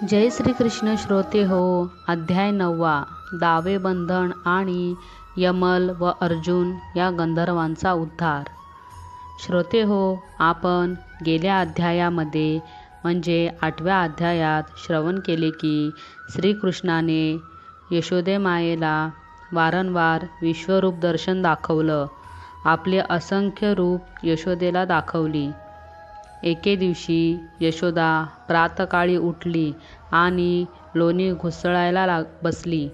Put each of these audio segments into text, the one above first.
जय श्री कृष्ण श्रोते हो. अध्याय 9. दावे बंधन आणि यमल व अर्जुन या गंधर्वांचा उद्धार. श्रोते हो, आपण गेल्या अध्यायामध्ये म्हणजे 8व्या अध्यायात श्रवण केले की श्रीकृष्णाने यशोदेमायेला वारंवार विश्वरूप दर्शन दाखवलं. आपले असंख्य रूप यशोदेला दाखवली. एके दिवशी यशोदा प्रातकाळी उठली आणि लोणी घुसळायला बसली.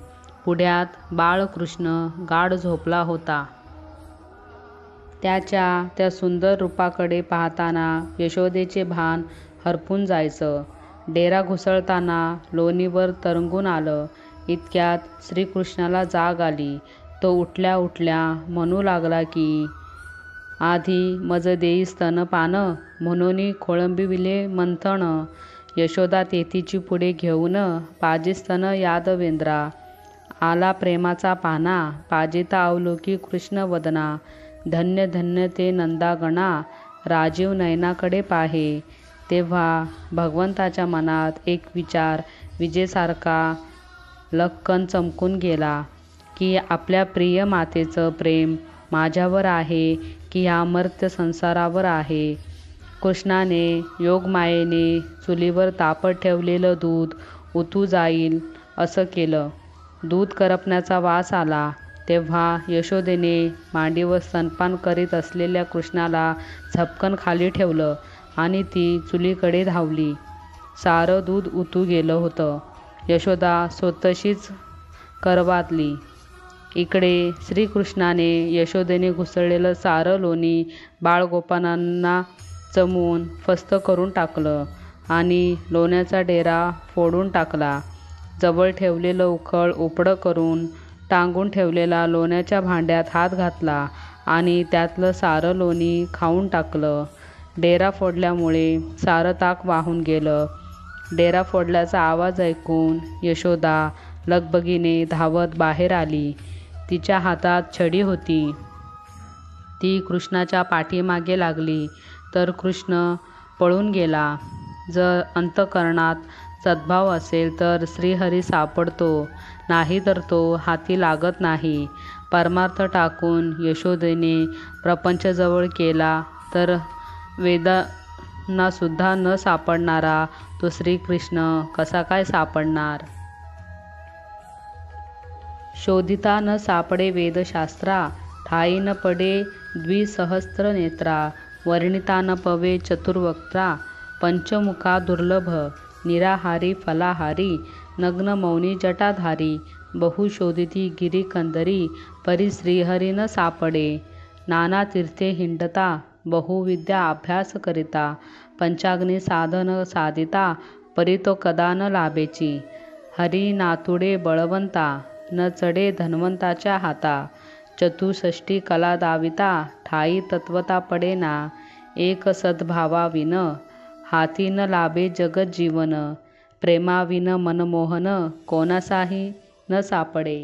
पुढ्यात बाळकृष्ण गाढ झोपला होता. त्याच्या त्या सुंदर रूपाकडे पाहताना यशोदेचे भान हरपून जायचं. डेरा घुसळताना लोणीवर तरंगून आलं. इतक्यात श्रीकृष्णाला जाग आली. तो उठल्या उठल्या म्हणू लागला की आधी मज देई स्तनपान, म्हणून खोळंबिविले मंथन. यशोदा तेथीची पुढे घेऊन पाजे स्तन यादवेंद्रा. आला प्रेमाचा पाना, पाजिता अवलोकी कृष्ण वदना. धन्य धन्य ते नंदागणा, राजीव नयनाकडे पाहे. तेव्हा भगवंताच्या मनात एक विचार विजेसारखा लक्कन चमकून गेला की आपल्या प्रिय मातेचं प्रेम माझ्यावर आहे की ह्या मर्त्य संसारावर आहे. कृष्णाने योगमायेने चुलीवर तापत ठेवलेलं दूध उतू जाईल असं केलं. दूध करपण्याचा वास आला. तेव्हा यशोदेने मांडीवर स्तनपान करीत असलेल्या कृष्णाला झपकन खाली ठेवलं आणि ती चुलीकडे धावली. सारं दूध उतू गेलं होतं. यशोदा स्वतःशीच करवातली. इकडे श्रीकृष्णाने यशोदेने घुसळलेलं सारं लोणी बाळगोपाळांना चमून फस्त करून टाकलं आणि लोण्याचा डेरा फोडून टाकला. जवळ ठेवलेलं उखळ उपडं करून टांगून ठेवलेला लोण्याच्या भांड्यात हात घातला आणि त्यातलं सारं लोणी खाऊन टाकलं. डेरा फोडल्यामुळे सारं ताक वाहून गेलं. डेरा फोडल्याचा आवाज ऐकून यशोदा लगबगीने धावत बाहेर आली. तिच्या हातात छडी होती. ती कृष्णाच्या पाठीमागे लागली तर कृष्ण पळून गेला. जर अंतःकरणात सद्भाव असेल तर श्रीहरी सापडतो, नाही तर तो हाती लागत नाही. परमार्थ टाकून यशोदेने प्रपंच जवळ केला तर वेदांनासुद्धा न सापडणारा तो श्रीकृष्ण कसा काय सापडणार? शोधिता न सापडे वेदशास्त्रा, ठाई न पडे द्विसहस्त्र नेत्रा. वर्णिता न पवे चतुर्वक्त्रा, पंचमुखा दुर्लभ. निराहारी फलाहारी, नग्न मौनी जटाधारी. बहुशोधिती गिरीकंदरी, परी श्रीहरी न सापडे. नाना तीर्थे हिंडता, बहुविद्या अभ्यास करिता. पंचाग्नी साधन साधिता, परी तो कदा न लाभेची. हरी नातुडे बळवंता, न चढे धन्वंताच्या हाता. चतुष्षष्टी कला दाविता, ठाई तत्वता पडेना. एक सद्भावाविन, हाती न लाभे जगत जीवन. प्रेमाविन मनमोहन, कोणासाही न सापडे.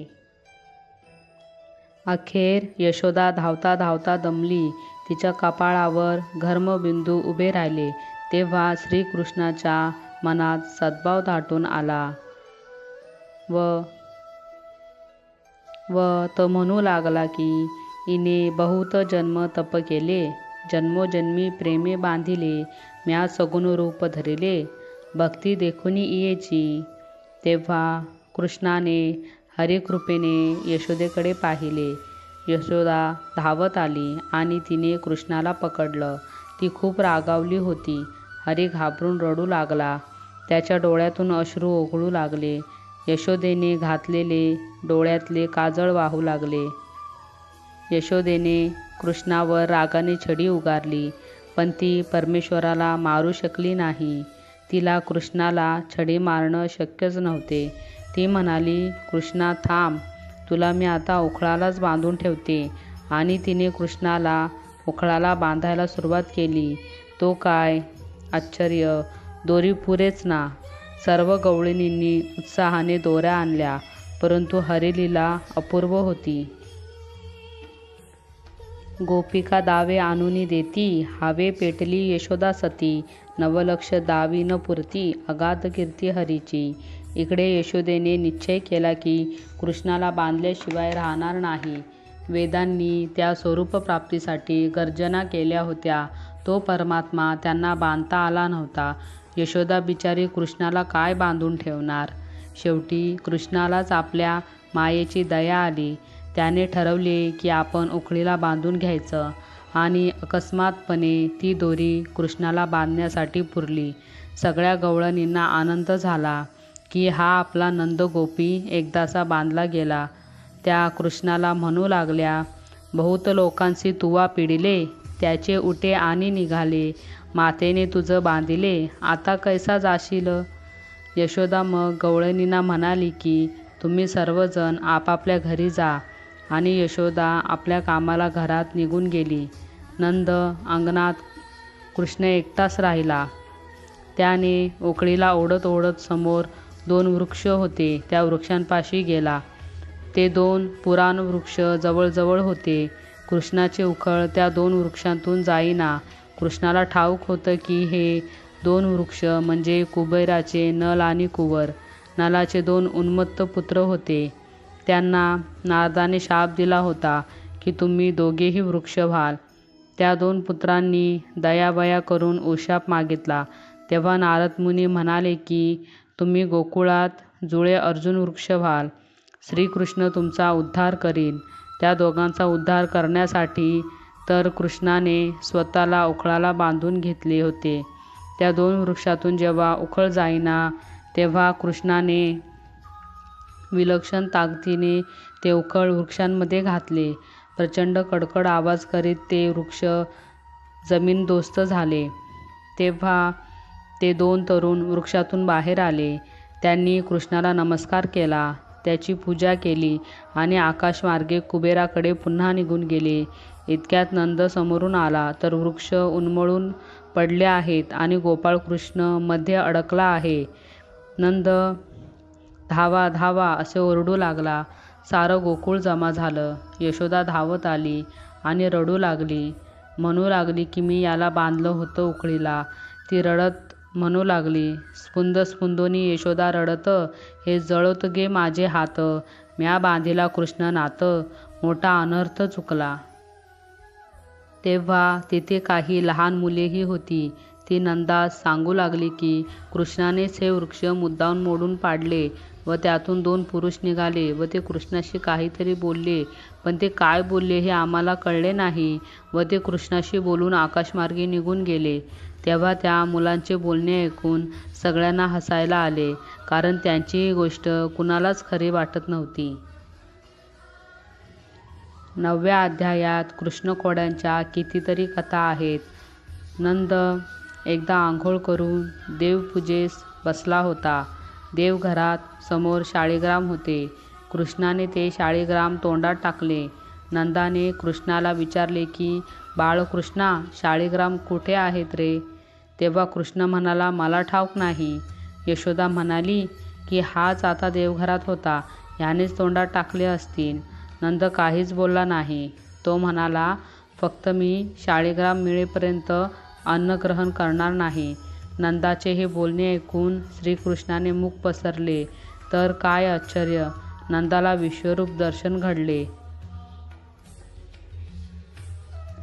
अखेर यशोदा धावता धावता दमली. तिच्या कपाळावर घर्मबिंदू उभे राहिले. तेव्हा श्रीकृष्णाच्या मनात सद्भाव दाटून आला व तो म्हणू लागला की इने बहुत जन्म तप केले, जन्मोजन्मी प्रेमे बांधिले. म्या सगुण रूप धरिले, भक्ती देखुनी इयेची. तेव्हा कृष्णाने हरिकृपेने यशोदेकडे पाहिले. यशोदा धावत आली आणि तिने कृष्णाला पकडलं. ती खूप रागावली होती. हरी घाबरून रडू लागला. त्याच्या डोळ्यातून अश्रू ओघळू लागले. यशोदेने घातलेले डोळ्यातले काजळ वाहू लागले. यशोदेने कृष्णावर रागाने छडी उगारली, पण ती परमेश्वराला मारू शकली नाही. तिला कृष्णाला छडी मारणं शक्यच नव्हते. ती म्हणाली, कृष्णा थांब, तुला मी आता उखळालाच बांधून ठेवते. आणि तिने कृष्णाला उखळाला बांधायला सुरुवात केली. तो काय आश्चर्य, दोरी पुरेच ना. सर्व गवळणींनी उत्साहाने दोऱ्या आणल्या, परंतु हरिलीला अपूर्व होती. गोपिका दावे आणूनी देती, हावे पेटली यशोदा सती. नवलक्ष दावी न पुरती, अगाध कीर्ती हरीची. इकडे यशोदेने निश्चय केला की कृष्णाला बांधल्याशिवाय राहणार नाही. वेदांनी त्या स्वरूपप्राप्तीसाठी गर्जना केल्या होत्या. तो परमात्मा त्यांना बांधता आला नव्हता. यशोदा बिचारी कृष्णाला काय बांधून ठेवणार. शेवटी कृष्णालाच आपल्या मायेची दया आली. त्याने ठरवले की आपण उखळीला बांधून घ्यायचं आणि अकस्मातपणे ती दोरी कृष्णाला बांधण्यासाठी पुरली. सगळ्या गवळणींना आनंद झाला की हा आपला नंदगोपी एकदाचा बांधला गेला. त्या कृष्णाला म्हणू लागल्या, बहुत लोकांसी तुवा पिडिले, त्याचे उटे आणि निघाले. मातेने तुझं बांधिले, आता कैसा जाशील. यशोदा मग गवळणींना म्हणाली की तुम्ही सर्वजण आपापल्या घरी जा. आणि यशोदा आपल्या कामाला घरात निघून गेली. नंद अंगणात कृष्ण एकटाच राहिला. त्याने उखळीला ओढत ओढत समोर 2 वृक्ष होते त्या वृक्षांपाशी गेला. ते 2 पुराण वृक्ष जवळजवळ होते. कृष्णाचे उखळ त्या 2 वृक्षांतून जाईना. कृष्णाला ठाऊक होतं की हे 2 वृक्ष म्हणजे कुबेराचे नल आणि कुवर. नलाचे 2 उन्मत्त पुत्र होते. त्यांना नारदाने शाप दिला होता की तुम्ही दोघेही वृक्ष व्हाल. त्या 2 पुत्रांनी दयाबया करून उशाप मागितला. तेव्हा नारद मुनी म्हणाले की तुम्ही गोकुळात जुळे अर्जुन वृक्ष व्हाल. श्रीकृष्ण तुमचा उद्धार करील. त्या दोघांचा उद्धार करण्यासाठी तर कृष्णाने स्वतःला उखळाला बांधून घेतले होते. त्या 2 वृक्षातून जेव्हा उखळ जाईना तेव्हा कृष्णाने विलक्षण ताकदीने ते उखळ वृक्षांमध्ये घातले. प्रचंड कडकड आवाज करीत ते वृक्ष जमीनदोस्त झाले. तेव्हा ते 2 तरुण वृक्षातून बाहेर आले. त्यांनी कृष्णाला नमस्कार केला, त्याची पूजा केली आणि आकाशमार्गे कुबेराकडे पुन्हा निघून गेले. इतक्यात नंद समोरून आला तर वृक्ष उन्मळून पडले आहेत आणि गोपाळकृष्ण मध्ये अडकला आहे. नंद धावा धावा असे ओरडू लागला. सारं गोकुळ जमा झालं. यशोदा धावत आली आणि रडू लागली. म्हणू लागली की मी याला बांधलं होतं उखळीला. ती रडत म्हणू लागली, स्फुंद स्फुंदोनी यशोदा रडत, हे जळत गे माझे हात, म्या बांधिला कृष्ण नात, मोठा अनर्थ चुकला. तेव्हा तिथे काही लहान मुलेही होती. ती नंदास सांगू लागली की कृष्णानेच हे वृक्ष मुद्दाम मोडून पाडले व त्यातून 2 पुरुष निघाले व ते कृष्णाशी काहीतरी बोलले, पण ते काय बोलले हे आम्हाला कळले नाही व ते कृष्णाशी बोलून आकाशमार्गे निघून गेले. तेव्हा त्या मुलांचे बोलणे ऐकून सगळ्यांना हसायला आले, कारण त्यांची ही गोष्ट कुणालाच खरी वाटत नव्हती. 9व्या अध्यायात कृष्णखोड्यांच्या कितीतरी कथा आहेत. नंद एकदा आंघोळ करून देवपूजेस बसला होता. देवघरात समोर शाळीग्राम होते. कृष्णाने ते शाळीग्राम तोंडात टाकले. नंदाने कृष्णाला विचारले की बाळकृष्णा, शाळीग्राम कुठे आहेत रे? तेव्हा कृष्ण म्हणाला, मला ठाऊक नाही. यशोदा म्हणाली की हाच आता देवघरात होता, ह्यानेच तोंडात टाकले असतील. नंद काहीच बोलला नाही. तो म्हणाला, फक्त मी शाळीग्राम मिळेपर्यंत अन्न ग्रहण करणार नाही. नंदाचे हे बोलणे ऐकून श्रीकृष्णाने मुख पसरले तर काय आश्चर्य, नंदाला विश्वरूप दर्शन घडले.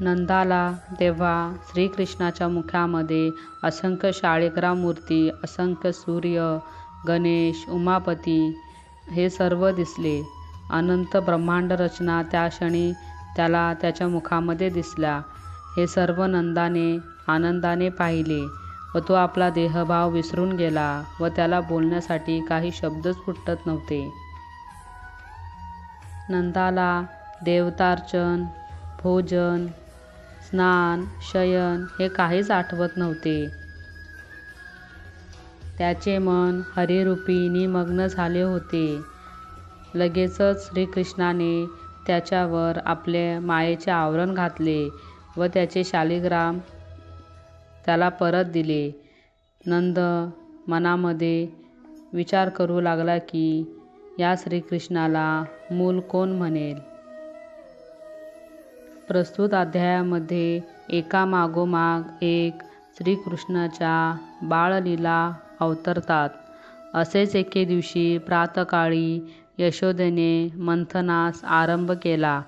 नंदाला तेव्हा श्रीकृष्णाच्या मुखामध्ये असंख्य शाळीग्राम मूर्ती, असंख्य सूर्य, गणेश, उमापती हे सर्व दिसले. अनंत ब्रह्मांड रचना त्या क्षणी त्याला त्याच्या मुखामध्ये दिसल्या. हे सर्व नंदाने आनंदाने पाहिले व तो आपला देहभाव विसरून गेला व त्याला बोलण्यासाठी काही शब्दच फुटत नव्हते. नंदाला देवतार्चन, भोजन, स्नान, शयन हे काहीच आठवत नव्हते. त्याचे मन हरिरूपी निमग्न झाले होते. लगेचच श्रीकृष्णाने त्याच्यावर आपले मायेचे आवरण घातले व त्याचे शालिग्राम त्याला परत दिले. नंद मनामध्ये विचार करू लागला की या श्रीकृष्णाला मूल कोण म्हणेल. प्रस्तुत अध्यायामध्ये एकामागोमाग एक श्रीकृष्णाच्या बाळलीला अवतरतात. असेच एके दिवशी प्रातःकाळी यशोदेने मंथनास आरंभ केला.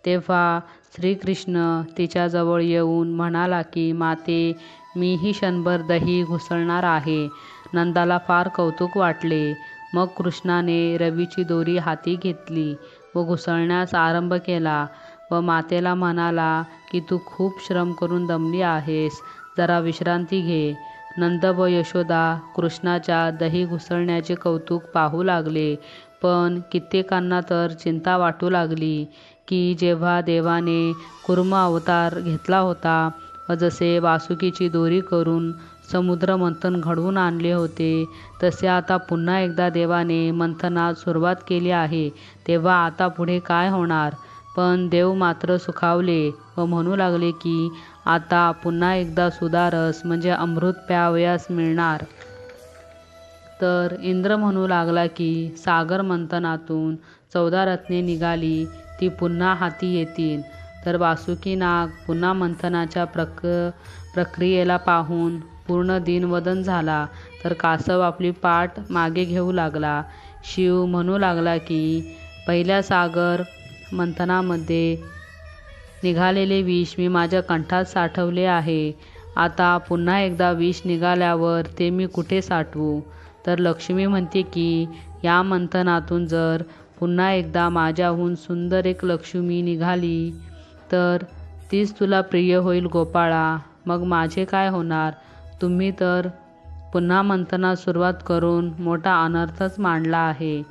तेव्हा श्रीकृष्ण तिच्याजवळ येऊन म्हणाला की, माते, मीही क्षणभर दही घुसळणार आहे. नंदाला फार कौतुक वाटले. मग कृष्णाने रवीची दोरी हाती घेतली व घुसळण्यास आरंभ केला व मातेला म्हणाला की, तू खूप श्रम करून दमली आहेस, जरा विश्रांती घे. नंद व यशोदा कृष्णाच्या दही घुसळण्याचे कौतुक पाहू लागले. पण कित्येकांना तर चिंता वाटू लागली की जेव्हा देवाने कूर्म अवतार घेतला होता व जसे वासुकीची दोरी करून समुद्र मंथन घडवून आणले होते, तसे आता पुन्हा एकदा देवाने मंथनास सुरुवात केली आहे, तेव्हा आता पुढे काय होणार. पण देव मात्र सुखावले व म्हणू लागले की आता पुन्हा एकदा सुधारस म्हणजे अमृत प्यावयास मिळणार. तर इंद्र म्हणू लागला की सागर मंथनातून 14 रत्ने निघाली, ती पुन्हा हाती येतील. तर वासुकी नाग पुन्हा मंथनाच्या प्रक्रियेला पाहून पूर्ण दिनवदन झाला. तर कासव आपली पाठ मागे घेऊ लागला. शिव म्हणू लागला की पहिल्या सागर मंथनामध्ये निघालेले विष मी माझ्या कंठात साठवले आहे. आता पुन्हा एकदा विष निघाल्यावर ते मी कुठे साठवू. तर लक्ष्मी म्हणते की या मंथनातून जर पुन्हा एकदा माझ्याहून सुंदर एक लक्ष्मी निघाली तर तीच तुला प्रिय होईल गोपाळा. मग माझे काय होणार. तुम्ही तर पुन्हा मंथनास सुरुवात करून मोठा अनर्थच मांडला आहे.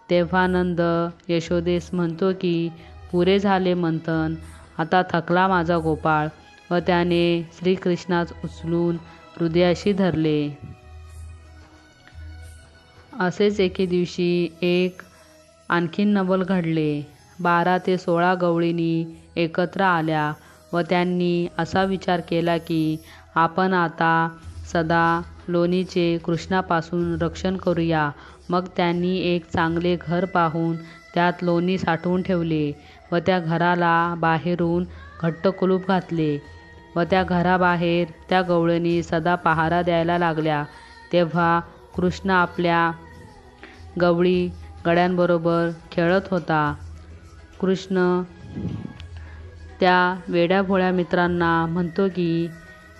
तेव्हा नंद यशोदेस म्हणतो की पुरे झाले मंथन, आता थकला माझा गोपाळ. व त्याने श्रीकृष्णास उचलून हृदयाशी धरले. असेच एके दिवशी एक आणखीन नवल घडले. 12 ते 16 गवळणी एकत्र आल्या व त्यांनी असा विचार केला की आपण आता सदा लोणीचे कृष्णापासून रक्षण करूया. मग त्यांनी एक चांगले घर पाहून त्यात लोणी साठवून ठेवले व त्या घराला बाहेरून घट्ट कुलूप घातले व त्या घराबाहेर त्या गवळणी सदा पहारा द्यायला लागल्या. तेव्हा कृष्ण आपल्या गवळी गड्यांबरोबर खेळत होता. कृष्ण त्या वेड्याभोळ्या मित्रांना म्हणतो की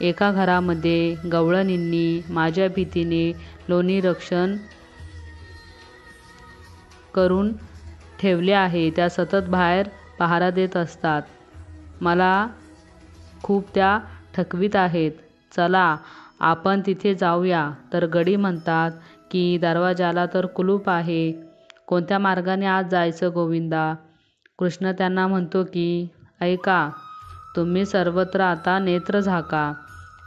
एका घरामध्ये गवळणींनी माझ्या भीतीने लोणी रक्षण करून ठेवले आहे. त्या सतत बाहेर पहारा देत असतात. मला खूप त्या थकवीत आहेत. चला आपण तिथे जाऊया. तर गडी म्हणतात की दरवाजाला तर कुलूप आहे, कोणत्या मार्गाने आज जायचं गोविंदा. कृष्ण त्यांना म्हणतो की ऐका, तुम्ही सर्वत्र आता नेत्र झाका.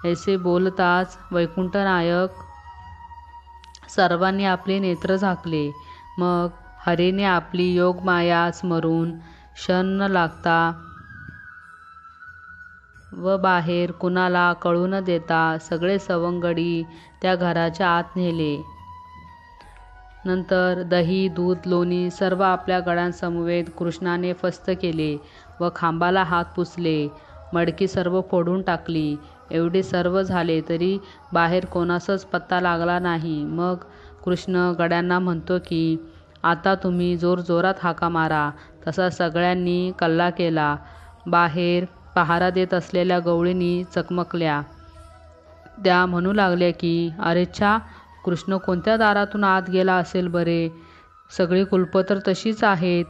ऐसे बोलताच वैकुंठनायक सर्वांनी आपले नेत्र झाकले. मग हरीने आपली योगमाया स्मरून क्षण न लागता व बाहेर कुणाला कळू न देता सगळे सवंगडी त्या घराच्या आत नेले. नंतर दही, दूध, लोणी सर्व आपल्या गड्यांसमवेत कृष्णाने फस्त केले व खांबाला हात पुसले. मडकी सर्व फोडून टाकली. एवढे सर्व झाले तरी बाहेर कोणासच पत्ता लागला नाही. मग कृष्ण गड्यांना म्हणतो की आता तुम्ही जोरजोरात हाका मारा. तसा सगळ्यांनी कल्ला केला. बाहेर पहारा देत असलेल्या गवळणी चकमकल्या. त्या म्हणू लागल्या की अरे छा, कृष्ण कोणत्या दारातून आत गेला असेल बरे. सगळी कुलपं तर तशीच आहेत.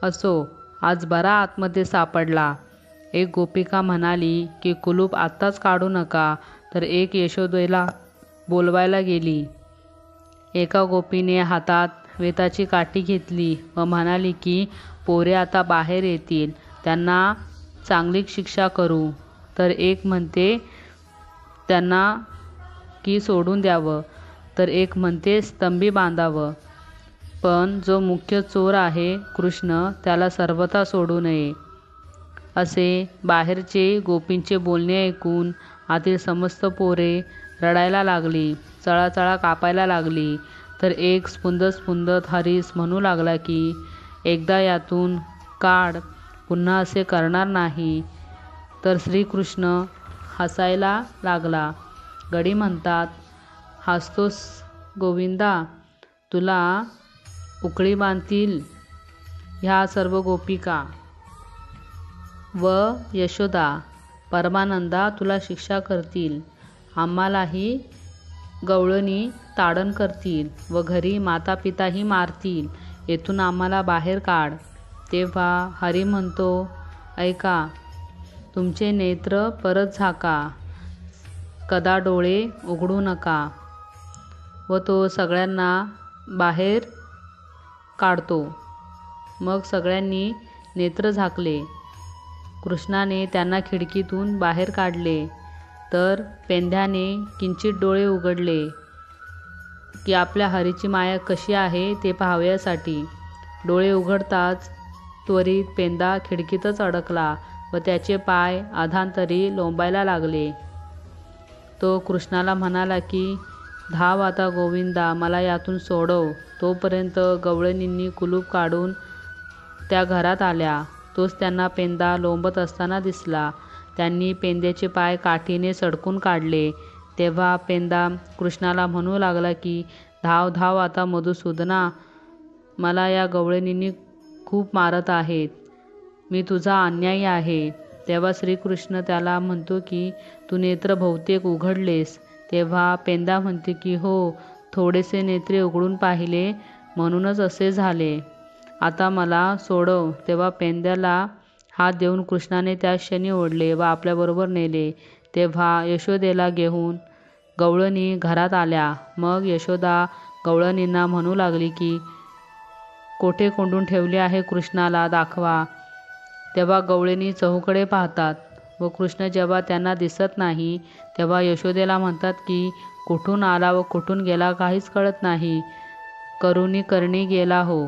असो, आज बरा आतमध्ये सापडला. एक गोपिका म्हणाली की कुलूप आत्ताच काढू नका. तर एक यशोदेला बोलवायला गेली. एका गोपीने हातात वेताची काठी घेतली व म्हणाली की पोरे आता बाहेर येतील, त्यांना चांगली शिक्षा करू. तर एक म्हणते त्यांना की सोडून द्यावं, तर एक म्हणते स्तंभी बांधावं. पण जो मुख्य चोर आहे कृष्ण, त्याला सर्वथा सोडू नये. असे बाहेरचे गोपींचे बोलणे ऐकून आतील समस्त पोरे रडायला लागली, चळाचळा कापायला लागली. तर एक स्फुंदत हरीस म्हणू लागला की एकदा यातून काढ. पुन्हा असे करणार नाही. तर श्रीकृष्ण हसायला लागला. गडी म्हणतात, हसतोस गोविंदा? तुला उकळी बांधतील ह्या सर्व गोपिका व यशोदा. परमानंदा तुला शिक्षा करतील. आम्हालाही गवळणी ताडण करतील व घरी मातापिताही मारतील. येथून आम्हाला बाहेर काढ. तेव्हा हरी म्हणतो, ऐका, तुमचे नेत्र परत झाका, कदा डोळे उघडू नका. व तो सगळ्यांना बाहेर काढतो. मग सगळ्यांनी नेत्र झाकले. कृष्णाने त्यांना खिडकीतून बाहेर काढले. तर पेंद्याने किंचित डोळे उघडले की आपल्या हरीची माया कशी आहे ते पाहावयासाठी. डोळे उघडताच त्वरित पेंदा खिडकीतच अडकला व त्याचे पाय अधांतरी लोंबायला लागले. तो कृष्णाला म्हणाला की धाव आता गोविंदा, मला यातून सोडव. तोपर्यंत गवळणींनी कुलूप काढून त्या घरात आल्या. तोच त्यांना पेंदा लोंबत असताना दिसला. त्यांनी पेंद्याचे पाय काठीने सडकून काढले. तेव्हा पेंदा कृष्णाला म्हणू लागला की धाव धाव आता मधुसूदना, मला या गवळणींनी खूप मारत आहेत. मी तुझा अन्यायी आहे. तेव्हा श्रीकृष्ण त्याला म्हणतो की तू नेत्र बहुतेक उघडलेस. तेव्हा पेंदा म्हणते की हो, थोडेसे नेत्रे उघडून पाहिले म्हणूनच असे झाले. आता मला सोडव. तेव्हा पेंद्याला हात देऊन कृष्णाने त्या क्षणी ओढले व आपल्याबरोबर नेले. तेव्हा यशोदेला घेऊन गवळणी घरात आल्या. मग यशोदा गवळणींना म्हणू लागली की कोठे कोंडून ठेवले आहे कृष्णाला, दाखवा. तेव्हा गवळणी चहूकडे पाहतात व कृष्ण जेव्हा त्यांना दिसत नाही तेव्हा यशोदेला म्हणतात की कुठून आला व कुठून गेला काहीच कळत नाही. करुणी करणी गेला हो.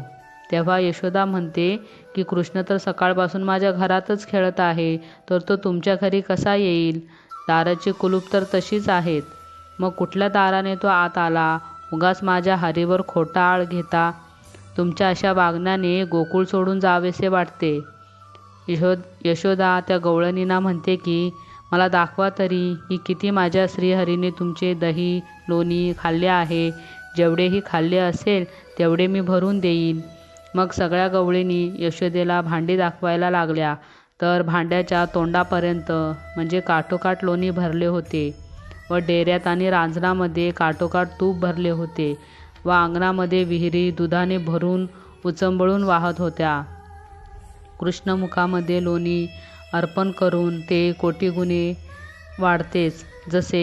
तेव्हा यशोदा म्हणते की कृष्ण तर सकाळपासून माझ्या घरातच खेळत आहे, तर तो तुमच्या घरी कसा येईल? दाराची कुलूप तर तशीच आहेत. मग कुठल्या दाराने तो आत आला? उगाच माझ्या हरीवर खोटा आळ घेता. तुमच्या अशा वागण्याने गोकुळ सोडून जावेसे वाटते. यशोदा त्या गवळणींना म्हणते की मला दाखवा तरी की किती माझ्या श्रीहरीने तुमचे दही लोणी खाल्ले आहे. जेवढेही खाल्ले असेल तेवढे मी भरून देईन. मग सगळ्या गवळणी यशोदेला भांडी दाखवायला लागल्या. तर भांड्याच्या तोंडापर्यंत म्हणजे काठोकाठ लोणी भरले होते व डेऱ्यात आणि रांजणामध्ये काठोकाठ तूप भरले होते व अंगणामध्ये विहिरी दुधाने भरून उचंबळून वाहत होत्या. कृष्णमुखामध्ये लोणी अर्पण करून ते कोटीगुणे वाढतेच. जसे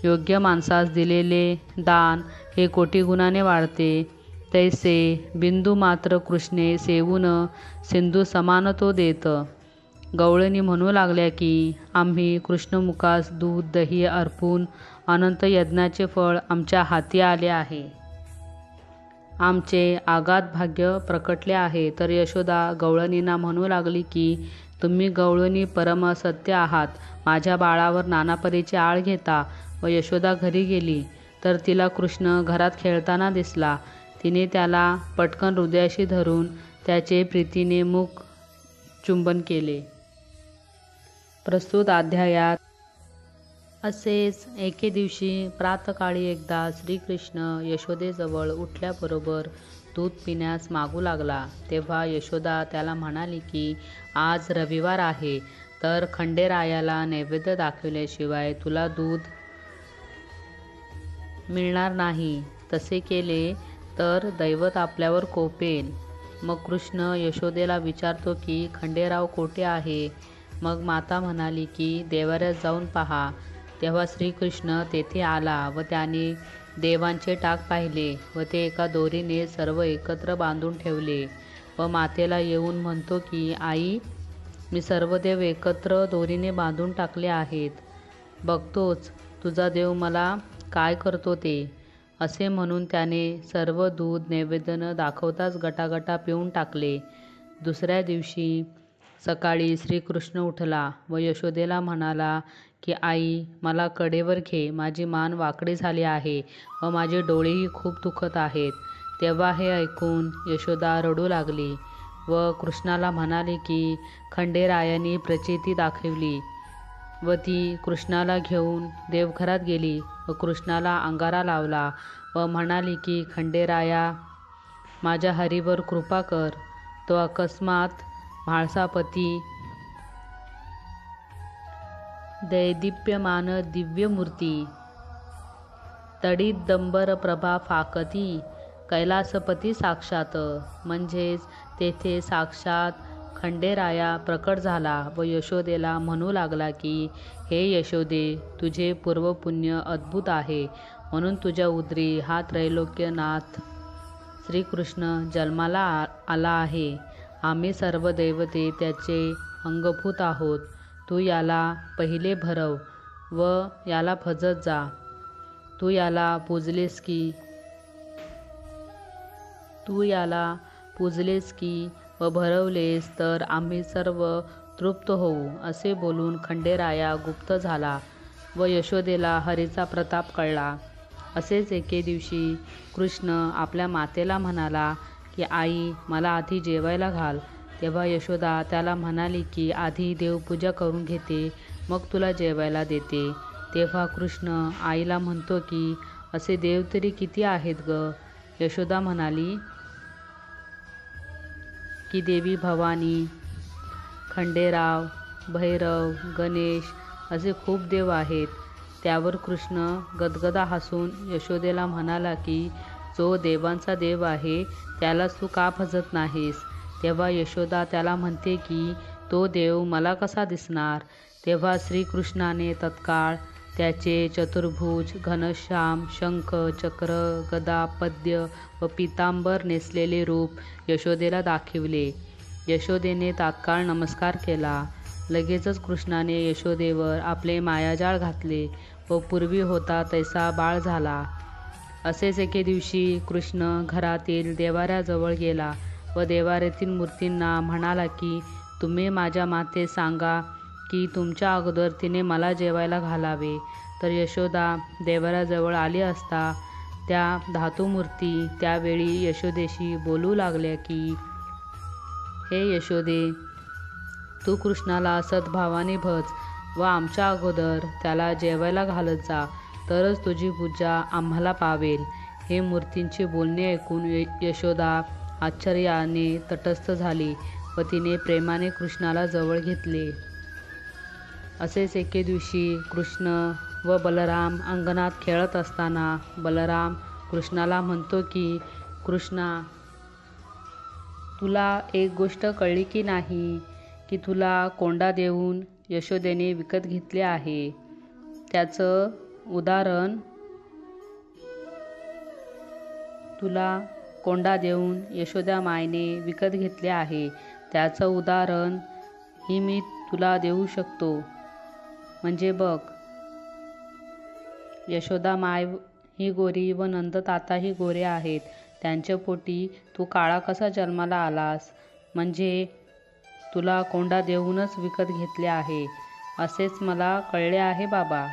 योग्य माणसास दिलेले दान हे कोटीगुणाने वाढते, तैसे बिंदू मात्र कृष्णे सेवून सिंधू समान तो देत. गवळणी म्हणू लागल्या की आम्ही कृष्णमुखास दूध दही अर्पून अनंत यज्ञाचे फळ आमच्या हाती आले आहे. आमचे आगाध भाग्य प्रकटले आहे. तर यशोदा गवळणींना म्हणू लागली की तुम्ही गवळणी परमसत्य आहात. माझ्या बाळावर नानापरीची आळ घेता. व यशोदा घरी गेली तर तिला कृष्ण घरात खेळताना दिसला. तिने त्याला पटकन हृदयाशी धरून त्याचे प्रीतीने मुख चुंबन केले. प्रस्तुत अध्यायात असेच एके दिवशी प्रातकाळी एकदा श्रीकृष्ण यशोदेजवळ उठल्याबरोबर दूध पिण्यास मागू लागला. तेव्हा यशोदा त्याला म्हणाली की आज रविवार आहे, तर खंडेरायाला नैवेद्य दाखविल्याशिवाय तुला दूध मिळणार नाही. तसे केले तर दैवत आपल्यावर कोपेल. मग कृष्ण यशोदेला विचारतो की खंडेराव कोठे आहे? मग माता म्हणाली की देवाऱ्यात जाऊन पहा. तेव्हा श्रीकृष्ण तेथे आला व त्याने देवांचे टाक पाहिले व ते एका दोरीने सर्व एकत्र बांधून ठेवले व मातेला येऊन म्हणतो की आई, मी सर्व देव एकत्र दोरीने बांधून टाकले आहेत. बघतोच तुझा देव मला काय करतो ते. असे म्हणून त्याने सर्व दूध नैवेद्य न दाखवताच गटागटा पिऊन टाकले. दुसऱ्या दिवशी सकाळी श्रीकृष्ण उठला व यशोदेला म्हणाला की आई, मला कडेवर घे. माझी मान वाकडी झाली आहे व माझे डोळेही खूप दुखत आहेत. तेव्हा हे ऐकून यशोदा रडू लागली. व कृष्णाला म्हणाली की खंडेरायाने प्रचिती दाखवली व ती कृष्णाला घेऊन देवघरात गेली व कृष्णाला अंगारा लावला व म्हणाली की खंडेराया, माझ्या हरीवर कृपा कर. तो अकस्मात म्हाळसापती दैदिप्यमान दिव्यमूर्ती तडिदंबर प्रभा फाकती कैलासपती साक्षात, म्हणजेच तेथे साक्षात खंडेराया प्रकट झाला व यशोदेला म्हणू लागला की हे यशोदे, तुझे पूर्वपुण्य अद्भुत आहे, म्हणून तुझ्या उदरी हा त्रैलोक्यनाथ श्रीकृष्ण जन्माला आला आहे. आम्ही सर्व देवते त्याचे अंगभूत आहोत. तू याला पहिले भरव व याला भजत जा. तू याला पूजलेस की व भरवलेस तर आम्ही सर्व तृप्त होऊ. असे बोलून खंडेराया गुप्त झाला व यशोदेला हरीचा प्रताप कळला. असेच एके दिवशी कृष्ण आपल्या मातेला म्हणाला की आई, मला आधी जेवायला घाल. तेव्हा यशोदा त्याला म्हणाली की आधी देवपूजा करून घेते, मग तुला जेवायला देते. तेव्हा कृष्ण आईला म्हणतो की असे देव तरी किती आहेत ग? यशोदा म्हणाली की देवी भवानी, खंडेराव, भैरव, गणेश असे खूप देव आहेत. त्यावर कृष्ण गदगदा हसून यशोदेला म्हणाला की जो देवांचा देव आहे त्यालाच तू का भजत नाहीस? तेव्हा यशोदा त्याला म्हणते की तो देव मला कसा दिसणार? तेव्हा श्रीकृष्णाने तत्काळ त्याचे चतुर्भुज, घनश्याम, शंख, चक्र, गदा, पद्य व पीतांबर नेसलेले रूप यशोदेला दाखविले. यशोदेने तात्काळ नमस्कार केला. लगेचच कृष्णाने यशोदेवर आपले मायाजाळ घातले व पूर्वी होता तैसा बाळ झाला. असेच एके दिवशी कृष्ण घरातील देवाऱ्याजवळ गेला व देवाऱ्यातील मूर्तींना म्हणाला की तुम्ही माझ्या मातेस सांगा की तुमच्या अगोदर तिने मला जेवायला घालावे. तर यशोदा देवाऱ्याजवळ आली असता त्या धातुमूर्ती त्यावेळी यशोदेशी बोलू लागल्या की हे यशोदे, तू कृष्णाला सद्भावाने भज व आमच्या अगोदर त्याला जेवायला घालत जा, तरच तुझी पूजा आम्हाला पावेल. हे मूर्तींचे बोलणे ऐकून यशोदा आश्चर्याने तटस्थ झाली व तिने प्रेमाने कृष्णाला जवळ घेतले. असेच एके दिवशी कृष्ण व बलराम अंगणात खेळत असताना बलराम कृष्णाला म्हणतो की कृष्णा, तुला एक गोष्ट कळली की नाही की तुला कोंडा देऊन यशोदेने विकत घेतले आहे. त्याचं उदाहरण तुला कोंडा देऊन यशोदा मायने विकत घेतले आहे. त्याचं उदाहरण ही मी तुला देऊ शकतो. म्हणजे बघ, यशोदा माय ही गोरी व नंदताता ही गोरे आहेत. त्यांच्या पोटी तू काळा कसा जन्माला आलास? म्हणजे तुला कोंडा देऊनच विकत घेतले आहे, असेच मला कळले आहे बाबा.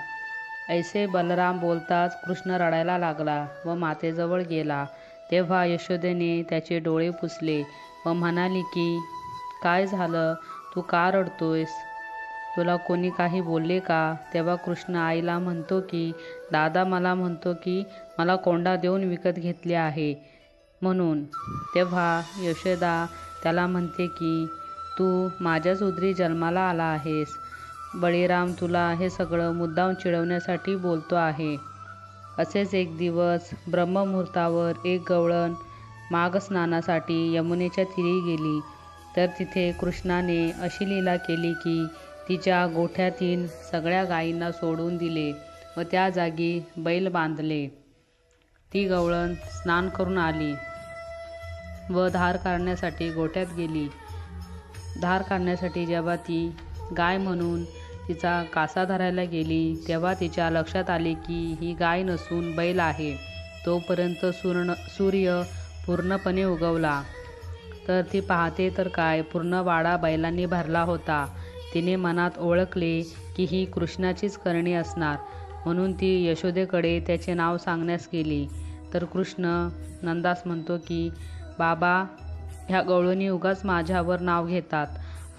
ऐसे बलराम बोलताच कृष्ण रडायला लागला व मातेजवळ गेला. तेव्हा यशोदेने त्याचे डोळे पुसले व म्हणाली की काय झालं? तू का रडतोयस? तुला कोणी काही बोलले का? तेव्हा कृष्ण आईला म्हणतो की दादा मला म्हणतो की मला कोंडा देऊन विकत घेतले आहे म्हणून. तेव्हा यशोदा त्याला म्हणते की तू माझ्याच उदरी जन्माला आला आहेस. बळीराम तुला हे सगळं मुद्दाम चिडवण्यासाठी बोलतो आहे. असेच एक दिवस ब्रह्ममुहूर्तावर एक गवळण माघस्नानासाठी यमुनेच्या तीरी गेली. तर तिथे कृष्णाने अशी लीला केली की तिच्या गोठ्यातील सगळ्या गायींना सोडून दिले व त्या जागी बैल बांधले. ती गवळण स्नान करून आली व धार काढण्यासाठी गोठ्यात गेली. धार काढण्यासाठी जेव्हा ती गाय म्हणून तिचा कासा धरायला गेली तेव्हा तिच्या लक्षात आले की ही गाय नसून बैल आहे. तोपर्यंत सूर्य पूर्णपणे उगवला. तर ती पाहते तर काय, पूर्ण वाडा बैलांनी भरला होता. तिने मनात ओळखले की ही कृष्णाचीच करणी असणार, म्हणून ती यशोदेकडे त्याचे नाव सांगण्यास गेली. तर कृष्ण नंदास म्हणतो की बाबा, ह्या गवळणी उगाच माझ्यावर नाव घेतात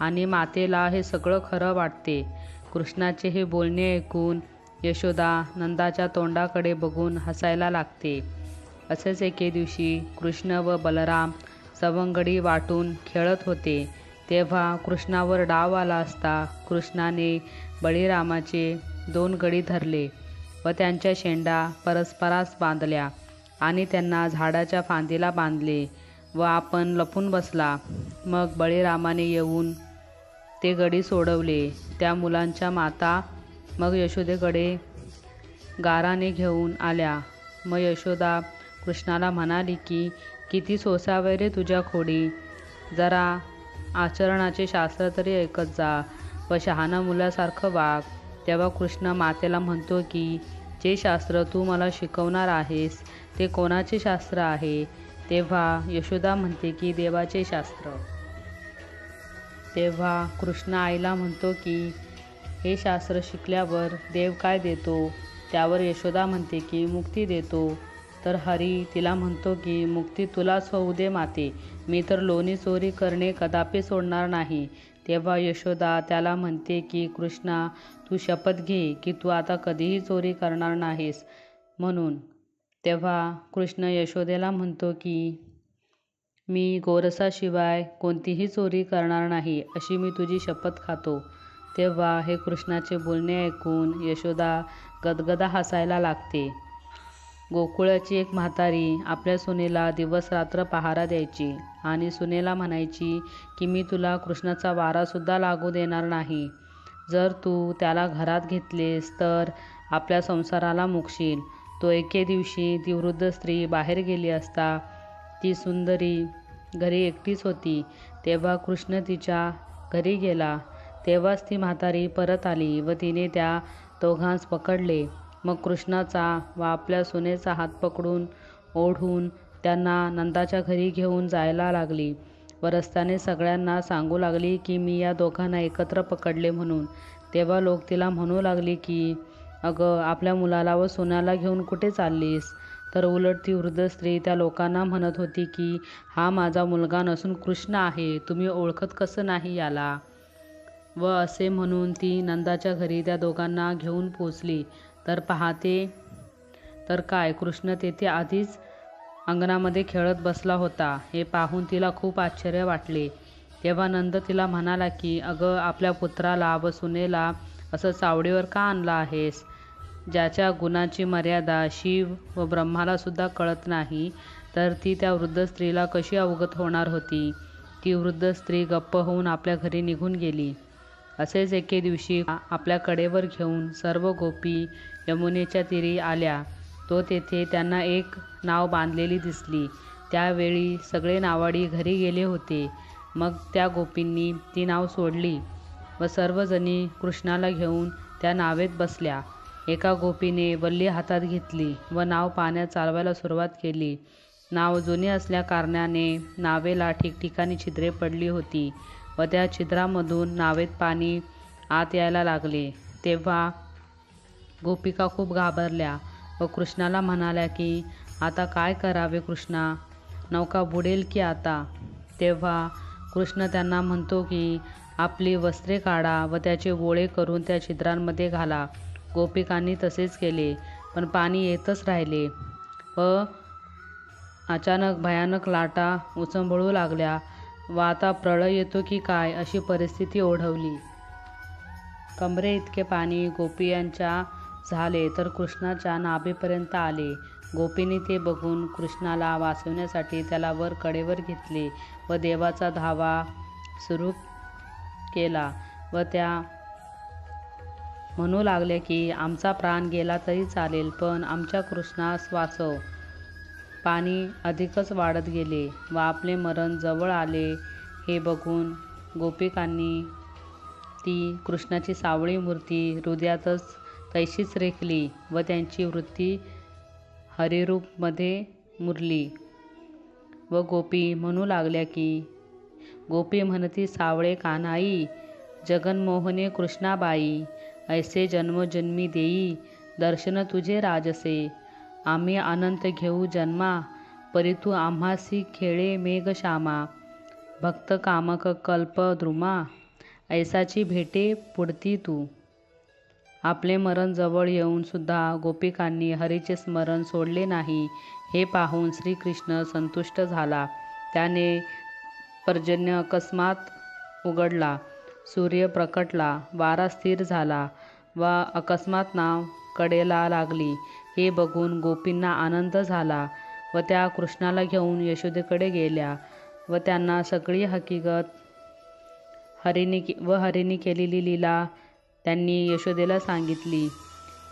आणि मातेला हे सगळं खरं वाटते. कृष्णाचे हे बोलणे ऐकून यशोदा नंदाच्या तोंडाकडे बघून हसायला लागते. असेच एके दिवशी कृष्ण व बलराम सवंगडी वाटून खेळत होते. तेव्हा कृष्णावर डाव आला असता कृष्णाने बळीरामाचे 2 गडी धरले व त्यांच्या शेंडा परस्परास बांधल्या आणि त्यांना झाडाच्या फांदीला बांधले व आपण लपून बसला. मग बळीरामाने येऊन ते गडी सोडवले. त्या मुलांच्या माता मग यशोदेकडे गाराने घेऊन आल्या. मग यशोदा कृष्णाला म्हणाली की किती सोसावे रे तुझ्या खोडी, जरा आचरणाचे शास्त्र तरी ऐकत जा व शहाणा मुलासारखं वाग. तेव्हा कृष्ण मातेला म्हणतो की जे शास्त्र तू मला शिकवणार आहेस ते कोणाचे शास्त्र आहे? तेव्हा यशोदा म्हणते की देवाचे शास्त्र. तेव्हा कृष्ण आईला म्हणतो की हे शास्त्र शिकल्यावर देव काय देतो? त्यावर यशोदा म्हणते की मुक्ती देतो. तर हरी तिला म्हणतो की मुक्ती तुलाच होऊ दे माते, मी तर लोणी चोरी करणे कदापि सोडणार नाही. तेव्हा यशोदा त्याला म्हणते की कृष्णा, तू शपथ घे की तू आता कधीही चोरी करणार नाहीस म्हणून. तेव्हा कृष्ण यशोदेला म्हणतो की मी गोरसाशिवाय कोणतीही चोरी करणार नाही अशी मी तुझी शपथ खातो. तेव्हा हे कृष्णाचे बोलणे ऐकून यशोदा गदगदा हसायला लागते. गोकुळाची एक म्हातारी आपल्या सुनेला दिवस रात्र पहारा द्यायची आणि सुनेला म्हणायची की मी तुला कृष्णाचा वारासुद्धा लागू देणार नाही. जर तू त्याला घरात घेतलेस तर आपल्या संसाराला मुकशील. तो एके दिवशी ती वृद्ध स्त्री बाहेर गेली असता ती सुंदरी घरी एकटीच होती. तेव्हा कृष्ण तिच्या घरी गेला. तेव्हाच ती म्हातारी परत आली व तिने त्या दोघांस पकडले. मग कृष्णाचा व आपल्या सुनेचा हात पकडून ओढून त्यांना नंदाच्या घरी घेऊन जायला लागली व रस्त्याने सगळ्यांना सांगू लागली की मी या दोघांना एकत्र पकडले म्हणून. तेव्हा लोक तिला म्हणू लागली की अगं, आपल्या मुलाला व सुनाला घेऊन कुठे चाललीस? तर उलट ती वृद्ध स्त्री त्या लोकांना म्हणत होती की हा माझा मुलगा नसून कृष्ण आहे, तुम्ही ओळखत कसं नाही याला? व असे म्हणून ती नंदाच्या घरी त्या दोघांना घेऊन पोचली तर पाहते तर काय, कृष्ण तेथे आधीच अंगणामध्ये खेळत बसला होता. हे पाहून तिला खूप आश्चर्य वाटले. तेव्हा नंद तिला म्हणाला की अगं, आपल्या पुत्राला व सुनेला असं चावडीवर का आणलं आहेस? ज्याच्या गुणाची मर्यादा शिव व ब्रह्माला सुद्धा कळत नाही तर ती त्या वृद्ध स्त्रीला कशी अवगत होणार होती? ती वृद्ध स्त्री गप्प होऊन आपल्या घरी निघून गेली. असेच एके दिवशी आपल्या कडेवर घेऊन सर्व गोपी यमुनेच्या तीरी आल्या. तो तेथे त्यांना एक नाव बांधलेली दिसली. त्यावेळी सगळे नावाडी घरी गेले होते. मग त्या गोपींनी ती नाव सोडली व सर्वजणी कृष्णाला घेऊन त्या नावेत बसल्या. एका गोपीने वल्ली हातात घेतली व नाव पाण्यात चालवायला सुरुवात केली. नाव जुनी असल्याकारणाने नावेला ठिकठिकाणी छिद्रे पडली होती व त्या छिद्रामधून नावेत पाणी आत यायला लागले. तेव्हा गोपिका खूप घाबरल्या व कृष्णाला म्हणाल्या की आता काय करावे कृष्णा, नौका बुडेल की आता? तेव्हा कृष्ण त्यांना म्हणतो की आपली वस्त्रे काढा व त्याचे गोळे करून त्या छिद्रांमध्ये घाला. गोपिकांनी तसेच केले, पण पाणी येतच राहिले व अचानक भयानक लाटा उचंबळू लागल्या व आता प्रळय येतो की काय अशी परिस्थिती ओढवली. कमरे इतके पाणी गोपियांच्या झाले तर कृष्णाच्या नाभीपर्यंत आले. गोपींनी ते बघून कृष्णाला वाचवण्यासाठी त्याला वर कडेवर घेतले व देवाचा धावा सुरू केला व त्या म्हणू लागल्या की आमचा प्राण गेला तरी चालेल, पण आमच्या कृष्णास वाचव. पाणी अधिकच वाढत गेले व आपले मरण जवळ आले. हे बघून गोपिकांनी ती कृष्णाची सावळी मूर्ती हृदयातच तैशीच रेखली व त्यांची वृत्ती हरिरूपमध्ये मुरली. व गोपी म्हणू लागल्या की गोपी म्हणती सावळे कान्हाई, जगन्मोहने कृष्णाबाई, ऐसे जन्मोजन्मी देई दर्शन तुझे राजसे. आम्ही अनंत घेऊ जन्मा, परी तू आम्हासी खेळे मेघश्यामा. भक्त कामक कल्प द्रुमा, ऐसाची भेटे पुढती तू. आपले मरण जवळ येऊन सुद्धा गोपिकांनी हरीचे स्मरण सोडले नाही, हे पाहून श्रीकृष्ण संतुष्ट झाला. त्याने पर्जन्य अकस्मात उघडला, सूर्य प्रकटला, वारा स्थिर झाला व अकस्मात नाव कडेला लागली. हे बघून गोपींना आनंद झाला व त्या कृष्णाला घेऊन यशोदेकडे गेल्या व त्यांना सगळी हकीकत हरीने केलेली लीला त्यांनी यशोदेला सांगितली.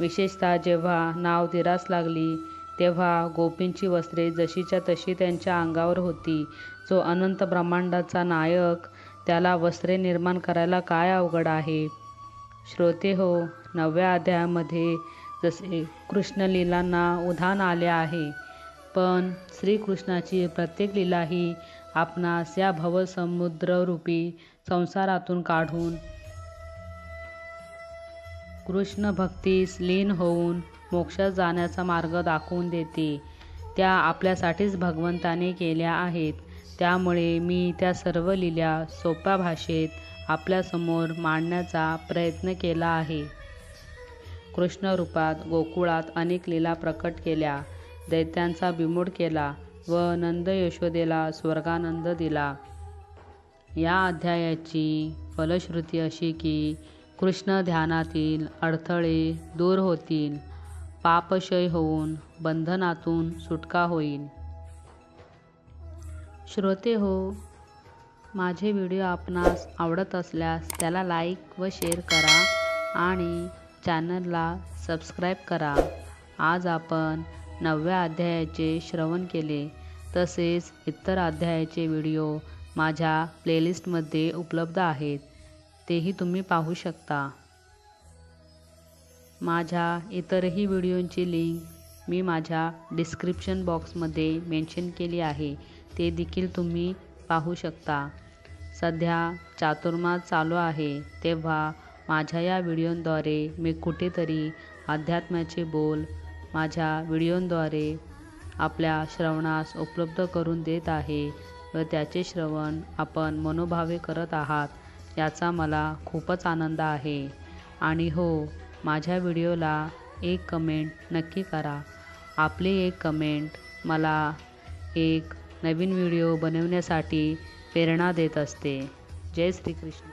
विशेषतः जेव्हा नाव तीरास लागली तेव्हा गोपींची वस्त्रे जशीच्या तशी त्यांच्या अंगावर होती. जो अनंत ब्रह्मांडाचा नायक, त्याला वस्त्रे निर्माण करायला काय अवघड आहे. श्रोते हो, 9व्या अध्यायामध्ये जसे कृष्णलीलांना उधाण आले आहे, पण श्रीकृष्णाची प्रत्येक लीला ही आपणास या भवसमुद्ररूपी संसारातून काढून कृष्ण भक्तीस लीन होऊन मोक्षात जाण्याचा मार्ग दाखवून देते. त्या आपल्यासाठीच भगवंताने केल्या आहेत. त्यामुळे मी त्या सर्व लीला सोप्या भाषेत आपल्यासमोर मांडण्याचा प्रयत्न केला आहे. कृष्ण रूपात गोकुळात अनेक लीला प्रकट केल्या, दैत्यांचा बिमोड केला व नंद यशोदेला स्वर्गानंद दिला. या अध्यायाची फलश्रुती अशी की कृष्ण ध्यानातील अडथळे दूर होतील, पापक्षय होऊन बंधनातून सुटका होईल. श्रोते हो, माझे व्हिडिओ आपणास आवडत असल्यास त्याला लाईक व शेअर करा आणि चॅनलला सबस्क्राईब करा. आज आपण 9व्या अध्यायाचे श्रवण केले. तसेच इतर अध्यायाचे व्हिडिओ माझ्या प्लेलिस्टमध्ये उपलब्ध आहेत, तेही तुम्ही पाहू शकता. माझ्या इतरही व्हिडिओंची लिंक मी माझ्या डिस्क्रिप्शन बॉक्समध्ये मेन्शन केली आहे, ते देखील तुम्ही पाहू शकता. सध्या चातुर्मास चालू आहे, तेव्हा माझ्या या व्हिडिओंद्वारे मी कुठेतरी अध्यात्माचे बोल माझ्या व्हिडिओंद्वारे आपल्या श्रवणास उपलब्ध करून देत आहे व त्याचे श्रवण आपण मनोभावे करत आहात, याचा मला खूपच आनंद आहे. आणि हो, माझ्या व्हिडिओला एक कमेंट नक्की करा. आपली एक कमेंट मला एक नवीन व्हिडिओ बनवण्यासाठी प्रेरणा देत असते. जय श्रीकृष्ण.